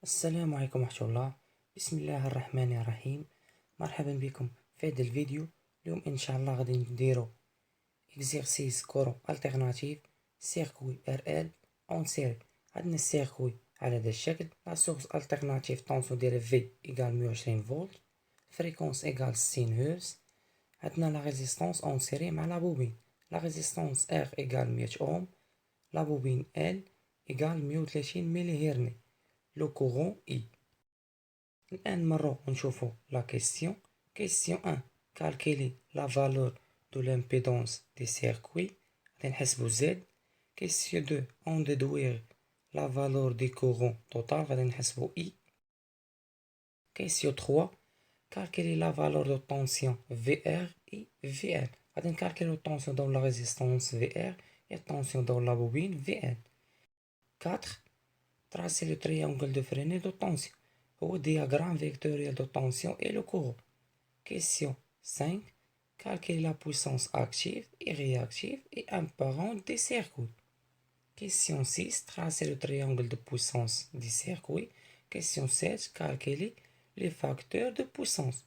السلام عليكم ورحمة الله. بسم الله الرحمن الرحيم. مرحبا بكم في هذا الفيديو. اليوم ان شاء الله غادي نديرو اكزرسيس كورون الترناتيف سيركوي ار ال اون سيري. عندنا السيركوي على هذا الشكل، لا سورس الترناتيف طونسيون ديالها في ايكال 120 فولت، فريكونس ايكال 60 هرتز. عندنا لا ريزيستونس اون سيري مع لا بوبين، لا ريزيستونس ار ايكال 100 اوم، لا بوبين ال ايكال 130 ملي هرني، لو كورون اي. الآن نمرو نشوفو لا كيسيون. كيسيون 1، كالكيلي لا فالور دو لامبيدونس دي سيركوي، غادي نحسبو زد. كيسيون 2، اون ديدوير لا فالور دي كورون توتال، غادي نحسبو اي. كيسيون 3، كالكيلي لا فالور دو طونسيون في ار اي في ال، غادي نكالكيلو الطونسيون دون لا ريزيستونس في ار et الطونسيون دون لا بوبين في ال. 4، tracer le triangle de Fresnel de tension au diagramme vectoriel de tension et le courant. Question 5. Calculer la puissance active et réactive et apparente des circuits. Question 6. Tracer le triangle de puissance des circuits. Question 7. Calculer les facteurs de puissance.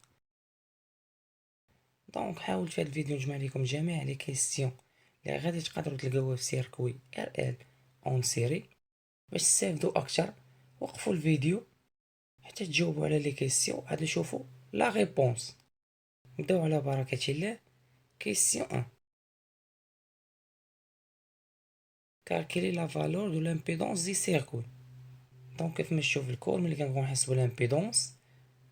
دونك حاولت في هذا الفيديو نجمع لكم جميع لي كيستيون اللي غادي تقدروا تلقاوها في سيركوي ار ال اون سيري. باش تستافدوا اكثر وقفوا الفيديو حتى تجاوبوا على لي كيسيون، عاد نشوفوا لا ريبونس. نبداو على بركة الله. كيسيون 1، كالكيلي لا فالور دو لامبيدونس دي سيركوي. دونك كيف ما تشوف الكور ملي كنبغيو نحسبو لامبيدونس،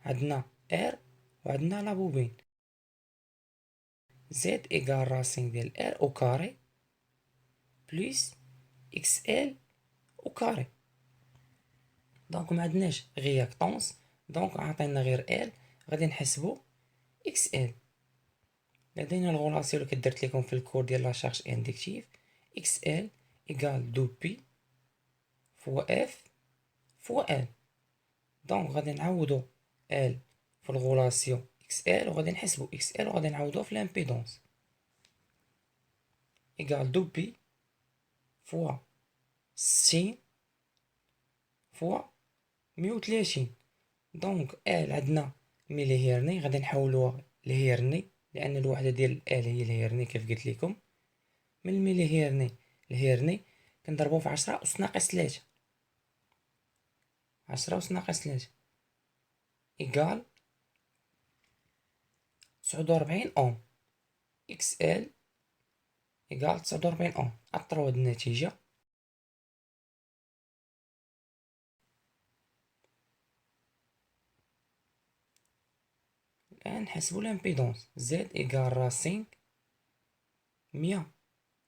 عندنا ار وعندنا لا بوبين. زد ايكال راسين ديال ار او كاري بليس اكس ال او كاري. دونك ما عندناش رياكتونس، دونك عطينا غير ال، غادي نحسبو اكس ال. لدينا الغولاسيون اللي كدرت لكم في الكور ديال لا شارج اندكتيف، اكس ال ايكال دو بي فوا اف فوا ال. دونك غادي نعوضو ال في الغولاسيون اكس ال وغادي نحسبو اكس ال وغادي نعوضوه في الامبيدونس، ايكال دو بي فوا 60 فوا 130. دونك ال عندنا ملي هيرني، غادي نحولوها لهيرني لان الوحده ديال ال هي الهيرني كيف قلت لكم. من الملي هيرني الهيرني كنضربوه في 10 أس ناقص 3، 10 أس ناقص 3 إيكال 49 أوم. إكس إل إيكال 49 أوم. أطرو هاد النتيجة. الآن نحسبو لامبيدونس. زد إيكال راسين 100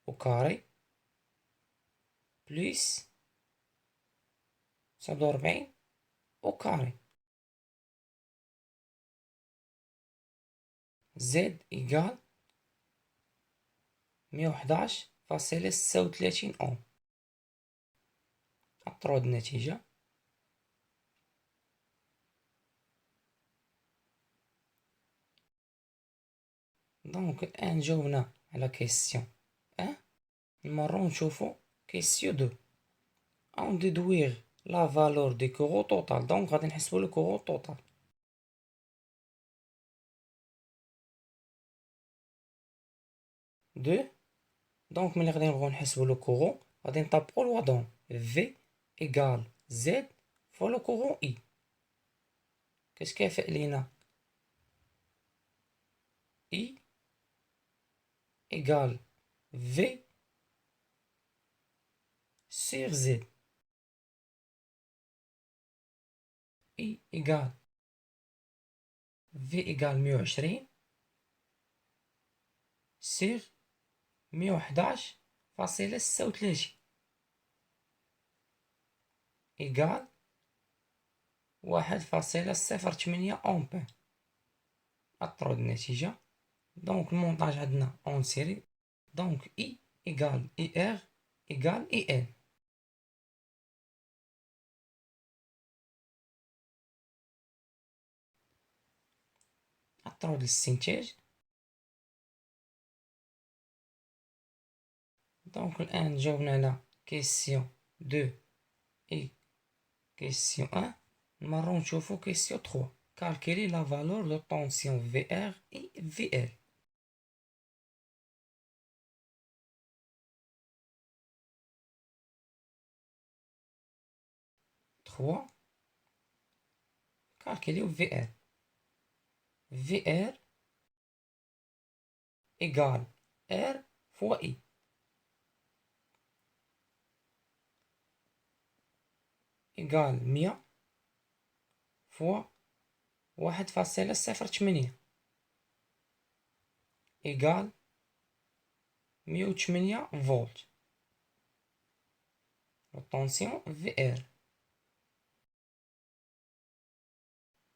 أو كاري بليس 49 أو كاري. زد إيكال 111.36 أوم. أطرو هاد النتيجة. دونك الآن جاوبنا على كيسيون نمرو نشوفو كيسيون دو. اون ديدوير لا فالور دي كورو توتال، دونك غادي نحسبو لو كورو توتال. دو، دونك ملي غادي نبغيو نحسبو لو كورون غادي نطابقو الوضعون في ايكال زد فوا لو كورون اي، كتكافئ لينا اي ايكال في سيغ زد. اي ايكال في ايكال 120 سيغ 111.36 ايكال 1.08 أمبير. أطرد النتيجة. دونك المونطاج عندنا اون سيري، دونك اي ايكال اي ار ايكال اي ال. أطرد الاستنتاج. دونك الآن جاوبنا على كيسيون 2 اي كيسيون 1. نمرو نشوفو كيسيون 3. Calculer la valeur de tension VR et VL. Trois. Calculer VR. VR égale R fois I. Égale 100 fois 1.08 égale 108 فولت. La tension VR.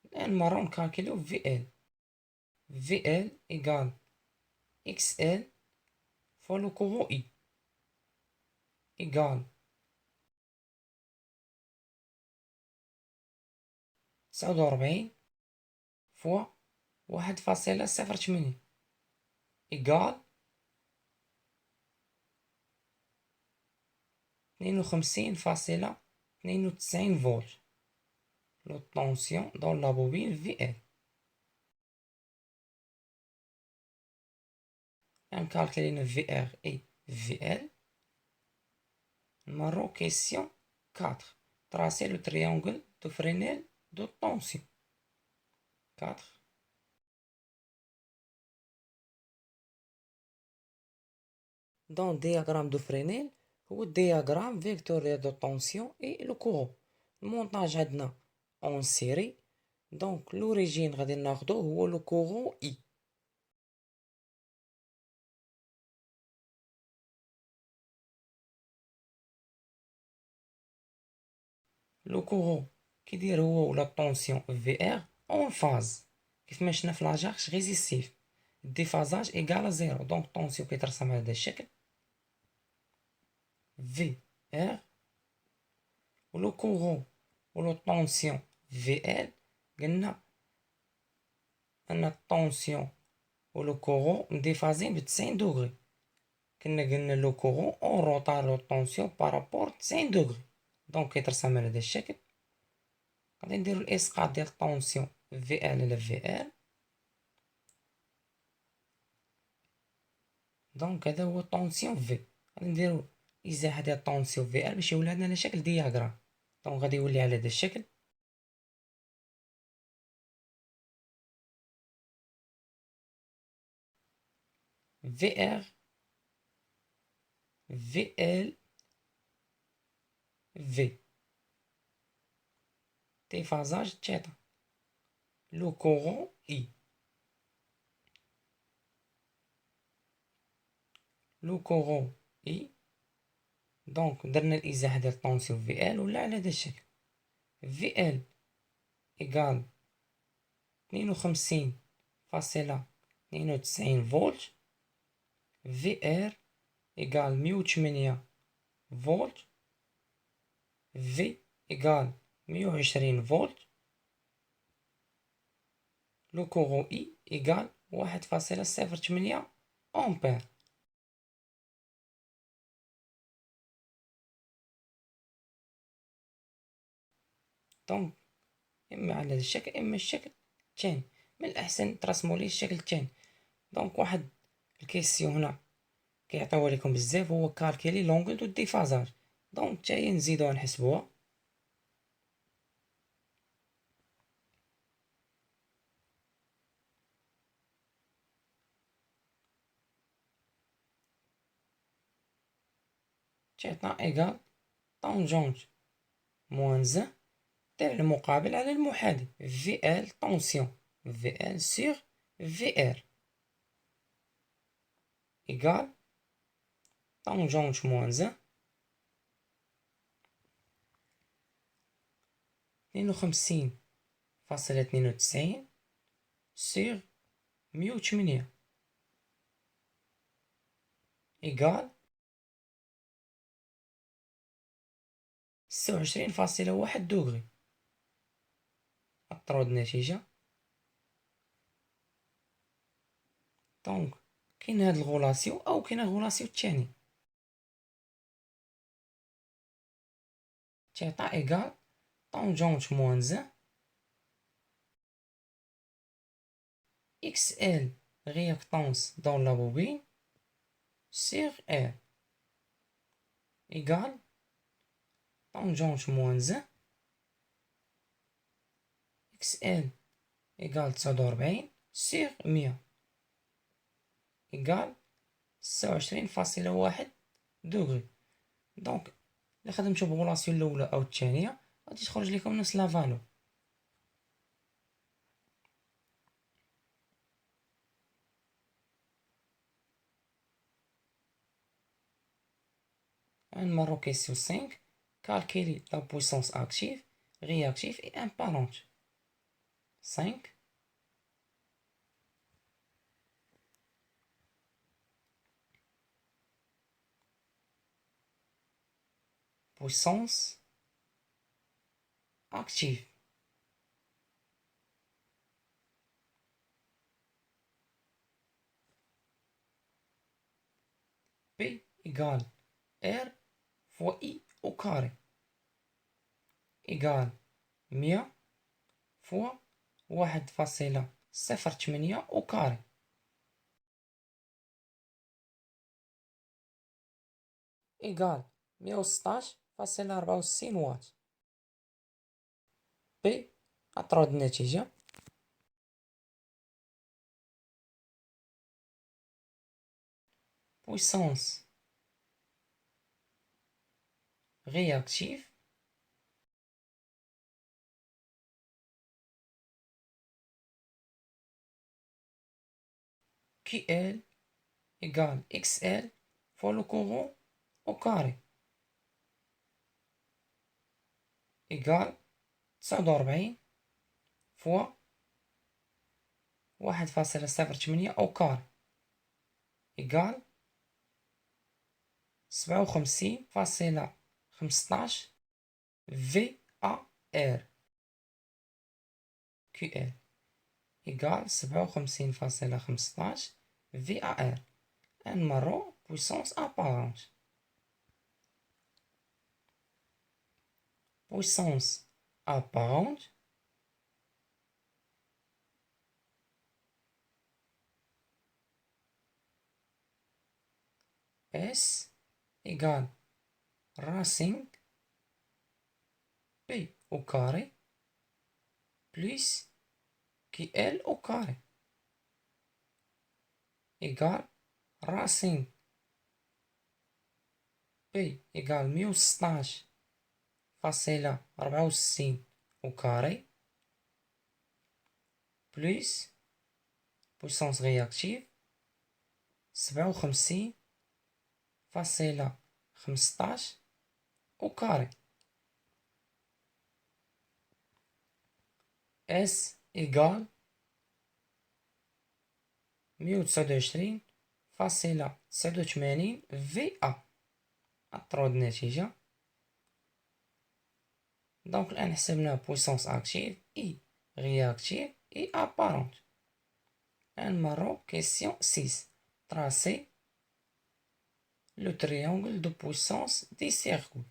الآن مرة نكالكيلو VL. VL égale XL fois le courant I égale 49 fois 1.08 égale 52.92 فولت. La tension dans la bobine VL. On calcule VR et VL. Numéro question 4. Tracer le triangle de Fresnel de tension. 4. Dans le diagramme de Fresnel, هو diagramme vectoriel de tension et le courant. Le montage عندنا en série. Donc l'origine غادي ناخدو هو le courant I. Le courant كيدير هو la tension VR en phase. كيف ما شفنا في لاجارش ريزيستيف. الديفازاج ايكال à 0. Donc tension كيترسم على هذا الشكل VR و le courant و la tension VL. قلنا ان الطونسيون و لو كورون مديفازين ب 90 دوغري. قلنا لو كورون اون روطار لو طونسيون بارابور 90 دوغري. دونك كيترسم على هذا الشكل. غادي نديرو الاسقاط ديال الطونسيون في ال على في ال. دونك هذا هو الطونسيون في. غادي نديرو ازاحه ديال الطونسيون في ال باش يولي عندنا على شكل دياغرام. دونك غادي يولي على هذا الشكل. في ار في ال في déphasage θ. Le courant I. Le courant I. دونك درنا الازاحه ديال الطونسيون في ال ولا على هذا الشكل. في ال ايكال 52.92 فولت. في ار ايكال 108 فولت. في ايكال 120 فولت. لو كورون اي ايكال 1.08 امبير. دونك اما على هذا الشكل اما الشكل الثاني. من الاحسن ترسموا لي الشكل الثاني. دونك واحد الكيسيون هنا كيعطيوها لكم بزاف هو كالكيلي لونغل دو ديفازاج. دونك حتى هي نزيدوها نحسبوها. تعطينا ايكال طونجونت موان زان دير المقابل على المحاذي في ال طونسيون في ال سيغ في ار ايكال طونجونت موان زان 52.92 سيغ 108 ايكال 26.1 دوغري. اطرد النتيجة. دونك كاين هاد الغولاسيون او كاين الغولاسيون الثاني. تعطى ايكال طونجونت موان زان XL réactance dans la bobine sur R égale tangente moins 1 XL égale 49 sur 100 égale 29.1 دوغري. دونك إلا خدمتو بغولاسيون الأولى أو الثانية غادي تخرج لكم نفس لا فالور. نمرو كيسيون 5. calculer la puissance active, réactive et apparente. 5. Puissance active. P égale R fois I au carré égale 100 fois 1,08 au carré égale 116.64 واط. P أطرد النتيجة. Puissance réactive QL égale XL fois le courant au carré égale 49 fois 1,08 au carré égale 57.15 VAR. QL égale 57.15 VAR. نمرو puissance apparente. Puissance apparente S égale racine P au carré plus QL au carré égale racine P égale 116.64 au carré plus puissance réactive 57.15 au carré. S égale 129.89 VA. أطرد النتيجة. دونك الآن حسبنا puissance active I réactive et apparente. نمرو question 6. Tracer le triangle de puissance des circuits.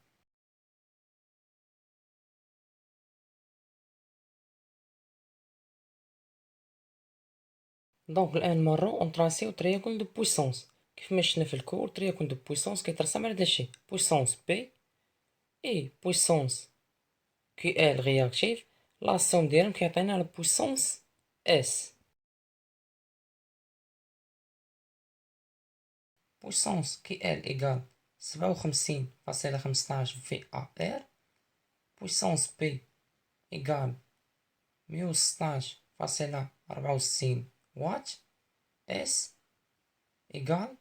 دونك الآن نمرو نطراسيو triangle de puissance. كيف ما شفنا في الكور triangle de puissance كيترسم على هذا الشيء puissance P et puissance QL réactive. لا somme ديالهم كيعطينا على puissance S. puissance QL égale 57.15 VAR. puissance P égale 116.64 watts. S égale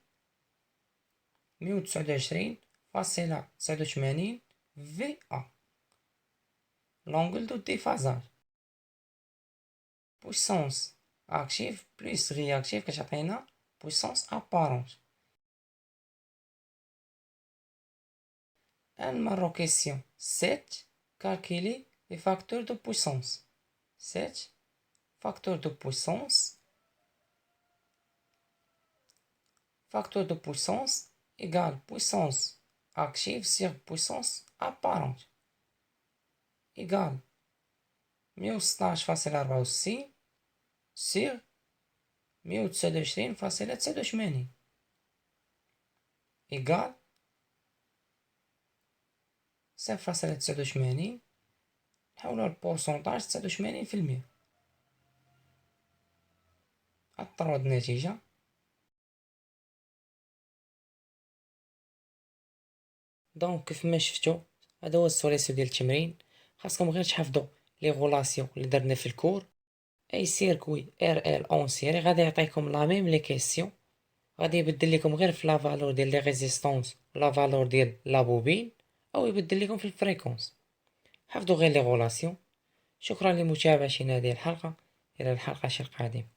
129.89 VA. L'angle de déphasage. Puissance active plus réactive كتعطينا puissance apparente. نمرو question 7. Calculer les facteurs de puissance. 7 facteurs de puissance. Facteur de puissance égale puissance active sur puissance apparente égale 116.64 sur 129.89 إيكال 0.89 نحولوها لبورسونتاج 89%. اضطرد النتيجة. دونك كيف ما شفتو هذا هو السوليسيو ديال التمرين. خاصكم غير تحفظوا لي غولاسيون اللي درنا في الكور. اي سيركوي ار ال اون سيري غادي يعطيكم لا ميم لي كيسيون، غادي يبدل لكم غير في لا فالور ديال لي ريزيستونس لا فالور ديال لا بوبين، او يبدل لكم في الفريكونس. حفظوا غير لي غولاسيون. شكرا لمتابعتنا هذه الحلقة، الى الحلقة القادمة.